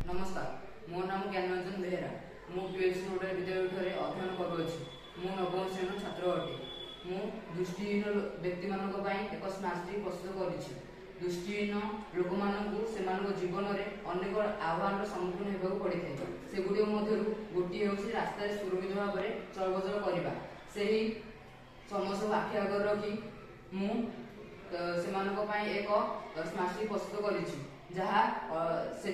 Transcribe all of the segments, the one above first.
नमस्कार मो नाम ज्ञानरंजन बेहेरा मु पीएचसी नोडल विद्यापीठ अध्ययन करुच्ची मु नवम श्रेणी छात्र अटे। मु दृष्टिहीन व्यक्ति एक स्मार्ट स्टिक प्रस्तुत करी। दृष्टिहीन लोक मान जीवन में अनेक आह्वान सम्मुखीन होगा पड़े से सेगुड़ी मध्य गोटे हूँ रास्तार सुरक्षित भाव में चलबचल करवा से समस्या आखि आगे रखी मु एक स्मार्ट स्टिक प्रस्तुत करी जहाँ से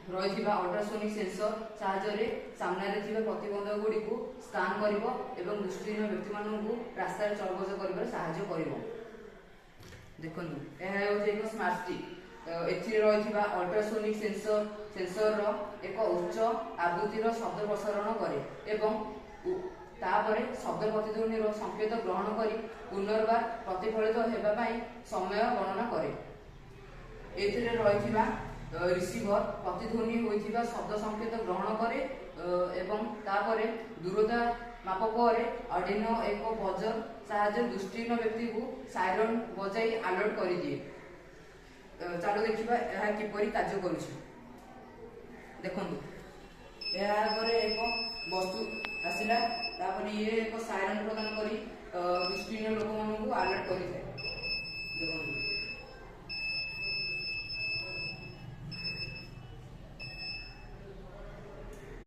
रही अल्ट्रासोनिक सेंसर साहाय्य सामने प्रतिबंधक गुड़ी को स्कान कर दृष्टिहीन व्यक्ति मानू रास्तार चलबचल कर साहाय्य कर। देखो यह एक स्मार्ट स्टिक रही अल्ट्रासोनिक सेंसर एक उच्च आवृत्तिर शब्द प्रसारण करे तापर शब्द प्रतिध्वनि संकेत ग्रहण कर पुनर्बार प्रतिफलित होगापी समय गणना करे। रही रिसीवर प्रतिध्वनि होता शब्द संकेत ग्रहण करे तापर दूरता माप पर आर्डिनो एक बजर साहाय्य दृष्टिहीन व्यक्ति को साइरन बजाई अलर्ट कर दिए। चलो देखा यह किपरि कार्य करुछि। देखंतु यापर एक वस्तु आसला ये एक साइरन प्रदान करी दृष्टिहीन लोक मानू अलर्ट करि थाए।